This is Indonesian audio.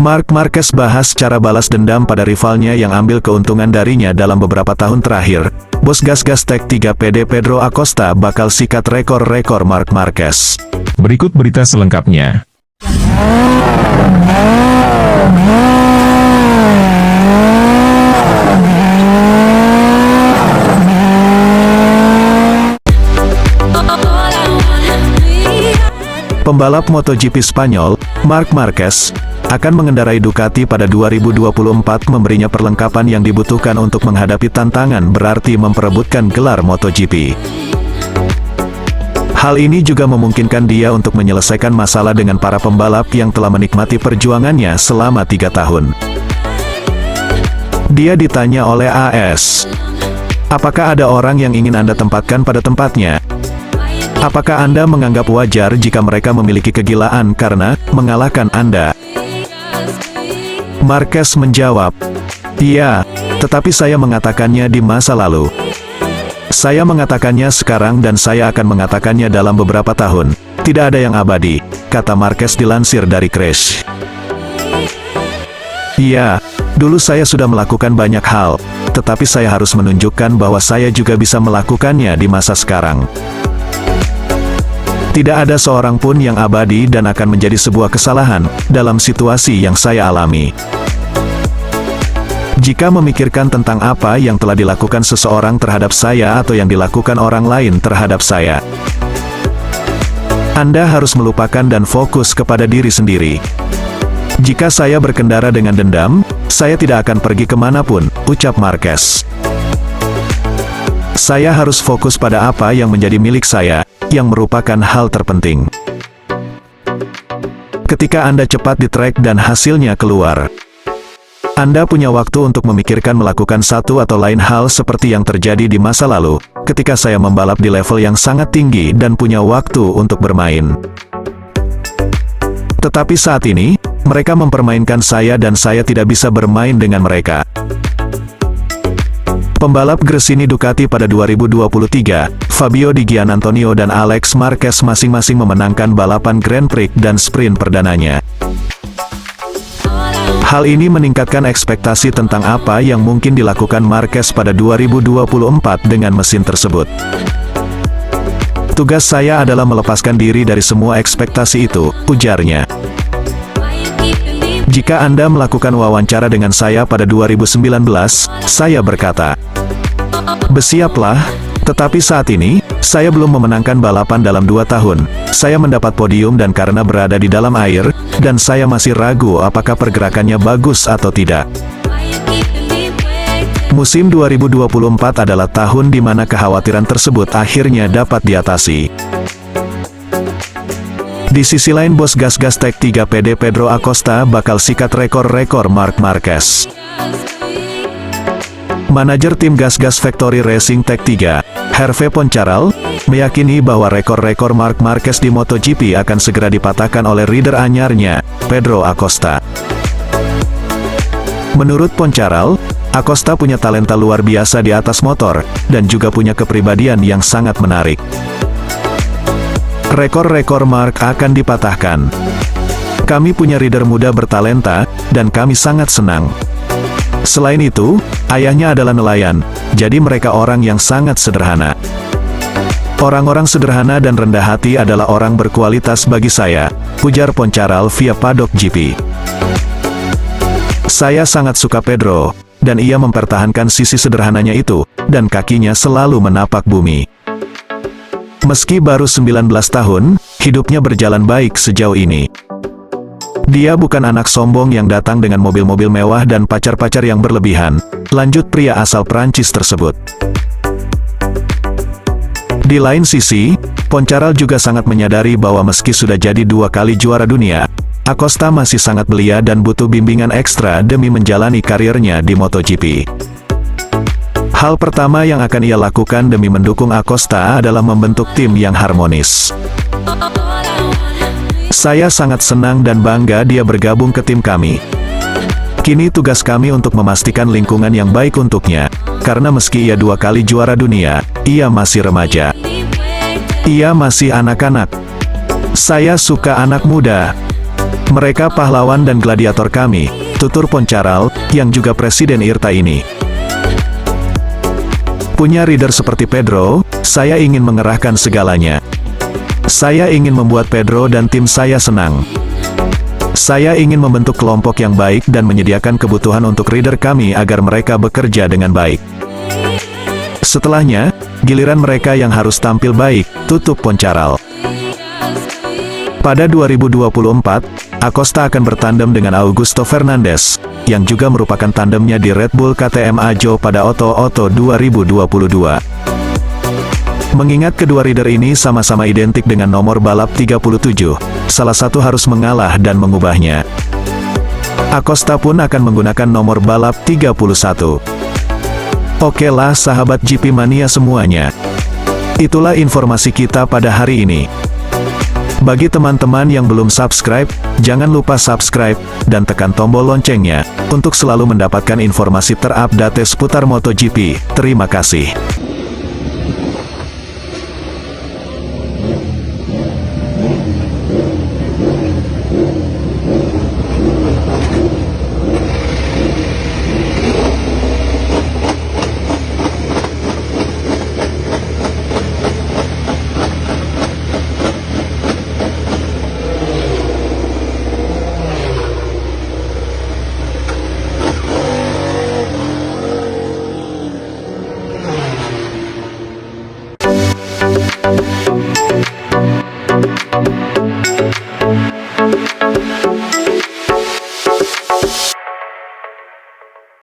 Marc Marquez bahas cara balas dendam pada rivalnya yang ambil keuntungan darinya dalam beberapa tahun terakhir. Bos gas-gas Tech 3 PD Pedro Acosta bakal sikat rekor-rekor Marc Marquez. Berikut berita selengkapnya. Pembalap MotoGP Spanyol, Marc Marquez, akan mengendarai Ducati pada 2024 memberinya perlengkapan yang dibutuhkan untuk menghadapi tantangan berarti memperebutkan gelar MotoGP. Hal ini juga memungkinkan dia untuk menyelesaikan masalah dengan para pembalap yang telah menikmati perjuangannya selama 3 tahun. Dia ditanya oleh AS, "Apakah ada orang yang ingin Anda tempatkan pada tempatnya? Apakah Anda menganggap wajar jika mereka memiliki kegilaan karena mengalahkan Anda?" Marquez menjawab, "Iya, tetapi saya mengatakannya di masa lalu. Saya mengatakannya sekarang dan saya akan mengatakannya dalam beberapa tahun. Tidak ada yang abadi," kata Marquez dilansir dari Crash. "Iya, dulu saya sudah melakukan banyak hal, tetapi saya harus menunjukkan bahwa saya juga bisa melakukannya di masa sekarang. Tidak ada seorang pun yang abadi dan akan menjadi sebuah kesalahan dalam situasi yang saya alami. Jika memikirkan tentang apa yang telah dilakukan seseorang terhadap saya atau yang dilakukan orang lain terhadap saya, Anda harus melupakan dan fokus kepada diri sendiri. Jika saya berkendara dengan dendam, saya tidak akan pergi kemanapun," ucap Marquez. "Saya harus fokus pada apa yang menjadi milik saya, yang merupakan hal terpenting. Ketika Anda cepat di trek dan hasilnya keluar, Anda punya waktu untuk memikirkan melakukan satu atau lain hal seperti yang terjadi di masa lalu, ketika saya membalap di level yang sangat tinggi dan punya waktu untuk bermain. Tetapi saat ini, mereka mempermainkan saya dan saya tidak bisa bermain dengan mereka." Pembalap Gresini Ducati pada 2023, Fabio Di Giannantonio dan Alex Marquez masing-masing memenangkan balapan Grand Prix dan sprint perdananya. Hal ini meningkatkan ekspektasi tentang apa yang mungkin dilakukan Marquez pada 2024 dengan mesin tersebut. "Tugas saya adalah melepaskan diri dari semua ekspektasi itu," ujarnya. "Jika Anda melakukan wawancara dengan saya pada 2019, saya berkata, 'Bersiaplah,' tetapi saat ini, saya belum memenangkan balapan dalam 2 tahun. Saya mendapat podium dan karena berada di dalam air, dan saya masih ragu apakah pergerakannya bagus atau tidak." Musim 2024 adalah tahun di mana kekhawatiran tersebut akhirnya dapat diatasi. Di sisi lain, bos gas-gas Tech 3 PD Pedro Acosta bakal sikat rekor-rekor Marc Marquez. Manajer tim gas-gas Factory Racing Tech 3, Hervé Poncharal, meyakini bahwa rekor-rekor Marc Marquez di MotoGP akan segera dipatahkan oleh rider anyarnya, Pedro Acosta. Menurut Poncharal, Acosta punya talenta luar biasa di atas motor, dan juga punya kepribadian yang sangat menarik. Rekor-rekor Marc akan dipatahkan. Kami punya rider muda bertalenta, dan kami sangat senang. Selain itu, ayahnya adalah nelayan, jadi mereka orang yang sangat sederhana. Orang-orang sederhana dan rendah hati adalah orang berkualitas bagi saya, ujar Poncharal via Paddock GP. "Saya sangat suka Pedro, dan ia mempertahankan sisi sederhananya itu, dan kakinya selalu menapak bumi. Meski baru 19 tahun, hidupnya berjalan baik sejauh ini. Dia bukan anak sombong yang datang dengan mobil-mobil mewah dan pacar-pacar yang berlebihan," lanjut pria asal Prancis tersebut. Di lain sisi, Poncharal juga sangat menyadari bahwa meski sudah jadi 2 kali juara dunia, Acosta masih sangat belia dan butuh bimbingan ekstra demi menjalani karirnya di MotoGP. Hal pertama yang akan ia lakukan demi mendukung Acosta adalah membentuk tim yang harmonis. "Saya sangat senang dan bangga dia bergabung ke tim kami. Kini tugas kami untuk memastikan lingkungan yang baik untuknya, karena meski ia 2 kali juara dunia, ia masih remaja. Ia masih anak-anak. Saya suka anak muda. Mereka pahlawan dan gladiator kami, tutur Poncharal, yang juga presiden IRTA ini. Punya rider seperti Pedro, saya ingin mengerahkan segalanya. Saya ingin membuat Pedro dan tim saya senang. Saya ingin membentuk kelompok yang baik dan menyediakan kebutuhan untuk rider kami agar mereka bekerja dengan baik. Setelahnya, giliran mereka yang harus tampil baik, tutup Poncharal. Pada 2024, Acosta akan bertandem dengan Augusto Fernandes, yang juga merupakan tandemnya di Red Bull KTM Ajo pada Auto 2022. Mengingat kedua rider ini sama-sama identik dengan nomor balap 37, salah satu harus mengalah dan mengubahnya. Acosta pun akan menggunakan nomor balap 31. Oke lah sahabat GP Mania semuanya. Itulah informasi kita pada hari ini. Bagi teman-teman yang belum subscribe, jangan lupa subscribe, dan tekan tombol loncengnya, untuk selalu mendapatkan informasi terupdate seputar MotoGP. Terima kasih.